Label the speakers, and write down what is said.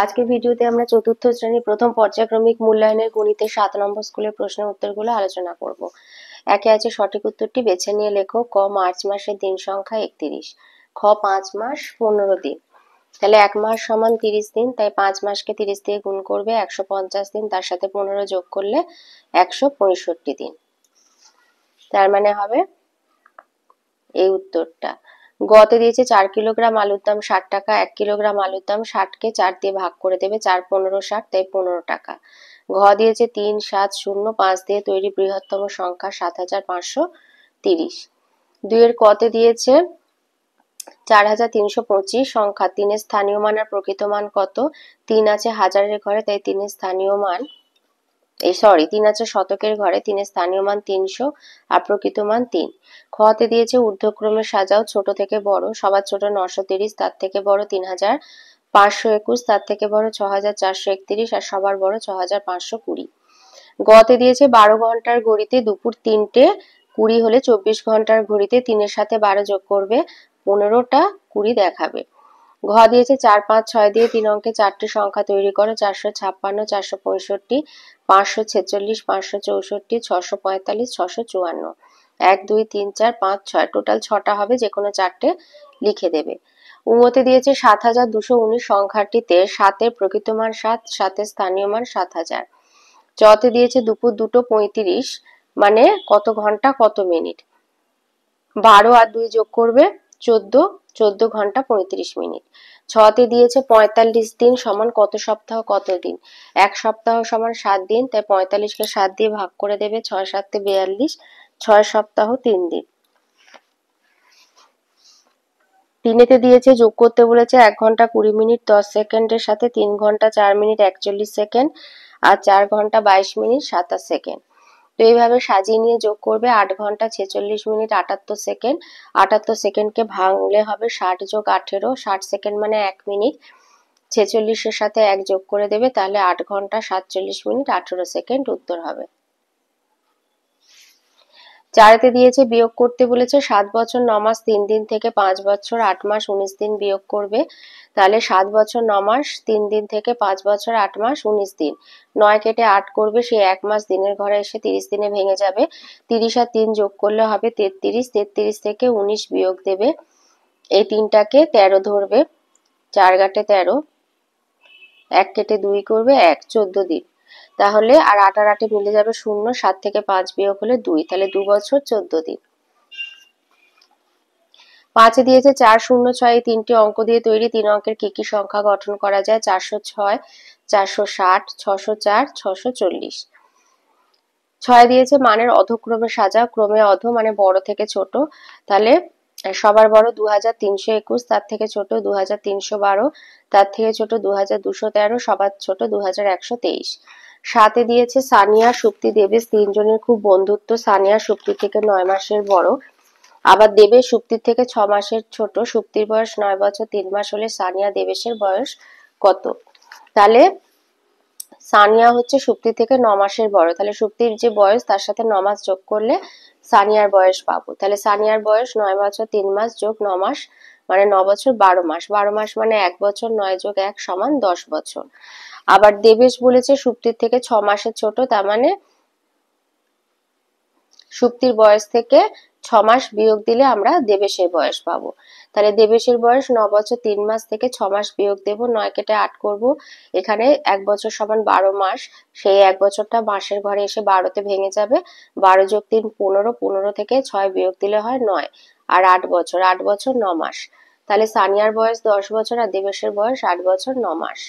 Speaker 1: আজকের ভিডিওতে আমরা চতুর্থ শ্রেণীর প্রথম পর্যায়ক্রমিক মূল্যায়নের গণিতের ৭ নম্বর স্কুলের প্রশ্নের উত্তরগুলো আলোচনা করব। একে আছে সঠিক উত্তরটি বেছে নিয়ে লেখো। ক মার্চ মাসের দিন সংখ্যা ৩১, খ ৫ মাস ১৫ দিন। তাহলে ১ মাস সমান ৩০ দিন, তাই ৫ মাসকে ৩০ দিয়ে গুণ করবে, ১৫০ দিন, তার সাথে ১৫ যোগ করলে ১৬৫ দিন। তার মানে হবে এই উত্তরটা। গতে দিয়েছে ৪ কিলোগ্রাম আলুর দাম ৬০ টাকা, ১ কিলোগ্রাম আলুর দাম ৬০কে ৪ দিয়ে ভাগ করে দেবে, ৪ 15 ৬০, তাই ১৫ টাকা। ঘ দিয়েছে ৩ ৭ 0 ৫ দিয়ে তৈরি বৃহত্তম সংখ্যা ৭৫৩০। ২ এর কতে দিয়েছে ৪৩২৫ সংখ্যা, ৩ এর স্থানীয় মান আর প্রকৃত মান কত? ৩ আছে হাজারের ঘরে, তাই ৩ এর স্থানীয় মান ৩ আছে শতকের ঘরে, ৩ এর স্থানীয় মান ৩০০ আর প্রকৃত মান ৩। খতে দিয়েছে ঊর্ধ্বক্রমে সাজাও ছোট থেকে বড়। সবার ছোট ৯৩০, তার থেকে বড় ৩৫২১, তার থেকে বড় ৬৪৩১ আর সবার বড় ৬৫২০। গতে দিয়েছে ১২ ঘন্টার ঘড়িতে দুপুর ৩টে ২০ হলে ২৪ ঘন্টার ঘড়িতে ৩-এর সাথে ১২ যোগ করবে, ১৫টা ২০ দেখাবে। ঘ দিয়েছে ৪ ৫ ৬ দিয়ে ৩ অঙ্কে ৪টি সংখ্যা তৈরি করো। ৪৫৬, ৪৬৫, ৫৪৬, ৫৬৪, ৬৪৫, ৬৫৪। ১ ২ ৩ ৪ ৫ ৬, টোটাল ৬টা হবে, যে কোনো ৪টে লিখে দেবে। উমতে দিয়েছে ৭২১৯ সংখ্যাটিতে ৭-এর প্রকৃত মান ৭, ৭-এর স্থানীয় মান ৭০০০। চতে দিয়েছে দুপুর ২টো ৩৫, মানে কত ঘন্টা কত মিনিট। ১২ আর ২ যোগ করবে ১৪, ১৪ ঘন্টা ৩৫ মিনিট। ছতে দিয়েছে ৪৫ দিন সমান কত সপ্তাহ কত দিন। ১ সপ্তাহ সমান ৭ দিন, তাই ৪৫কে ৭ দিয়ে ভাগ করে দেবে, ৬ ৭ ৪২, ৬ সপ্তাহ ৩ দিন। ৩-এতে দিয়েছে যোগ করতে বলেছে ১ ঘন্টা ২০ মিনিট ১০ সেকেন্ডের সাথে ৩ ঘন্টা ৪ মিনিট ৪১ সেকেন্ড আর ৪ ঘন্টা ২২ মিনিট ২৭ সেকেন্ড। তো এইভাবে সাজিয়ে নিয়ে যোগ করবে ৮ ঘন্টা ৪৬ মিনিট ৭৮ সেকেন্ড। ৭৮ সেকেন্ডকে ভাঙলে হবে ৬০ যোগ ১৮, ৬০ সেকেন্ড মানে ১ মিনিট। ৪৬-এর সাথে ১ যোগ করে দেবে, তাহলে ৮ ঘন্টা ৪৭ মিনিট ১৮ সেকেন্ড উত্তর হবে। ৪-এতে দিয়েছে বিয়োগ করতে বলেছে ৭ বছর ৯ মাস ৩ দিন থেকে ৫ বছর ৮ মাস ১৯ দিন বিয়োগ করবে। তাহলে ৭ বছর ৯ মাস ৩ দিন থেকে ৫ বছর ৮ মাস ১৯ দিন। ৯ কেটে ৮ করবে, সেই ১ মাস দিনের ঘরে এসে ৩০ দিনে ভেঙে যাবে। ৩০ আর ৩ যোগ করলে হবে ৩৩, ৩৩ থেকে ১৯ বিয়োগ দেবে। এই ৩টাকে ১৩ ধরবে, ৪ ঘাটে ১৩, ১ কেটে ২ করবে ১, ১৪ দিন। তাহলে আর ৮ আর ৮ মিলে যাবে ০, ৭ থেকে ৫ বিয়োগ হলে ২, তাহলে ২ বছর ১৪ দিন। ৫-এ দিয়েছে ৪ ০ ৬, এই ৩টি অঙ্ক দিয়ে তৈরি ৩ অঙ্কের কি কি সংখ্যা গঠন করা যায়। ৪০৬, ৪৬০, ৬০৪, ৬৪০। ৬ দিয়েছে মানের অধক্রমে সাজাও, ক্রমে অধ মানে বড় থেকে ছোট। তাহলে সবার বড় ২৩২১, তার থেকে ছোট ২৩১২, তার থেকে ছোট ২২১৩, সবার ছোট ২১২৩। ৭-এ দিয়েছে সানিয়া সুপ্তি দেবেশ ৩ জনের খুব বন্ধুত্ব। সানিয়া সুপ্তির থেকে ৯ মাসের বড়, আবার দেবেশ সুপ্তির থেকে ৬ মাসের ছোট। সুপ্তির বয়স ৯ বছর ৩ মাস হলে সানিয়া দেবেশের বয়স কত? তাহলে সানিয়া হচ্ছে সুপ্তি থেকে ৯ মাসের বড়, তাহলে সুপ্তির যে বয়স তার সাথে ৯ মাস যোগ করলে সানিয়ার বয়স পাবো। তাহলে সানিয়ার বয়স ৯ বছর ৩ মাস যোগ ৯ মাস মানে ৯ বছর ১২ মাস। ১২ মাস মানে ১ বছর, ৯ যোগ ১ সমান ১০ বছর। আবার দেবেশ বলেছে সুপ্তির থেকে ৬ মাসের ছোট, তার মানে সুপ্তির বয়স থেকে ৬ মাস বিয়োগ দিলে আমরা দেবেশের বয়স পাবো। তাহলে দেবেশের বয়স ৯ বছর ৩ মাস থেকে ৬ মাস বিয়োগ দেব, ৯ কেটে ৮ করব। এখানে ১ বছর সমান ১২ মাস, সেই ১ বছরটা মাসের ঘরে এসে ১২তে ভেঙে যাবে। ১২ যোগ ৩ ১৫, ১৫ থেকে ৬ বিয়োগ দিলে হয় ৯ আর ৮ বছর, ৮ বছর ৯ মাস। তাহলে সানিয়ার বয়স ১০ বছর আর দেবেশের বয়স ৮ বছর ৯ মাস।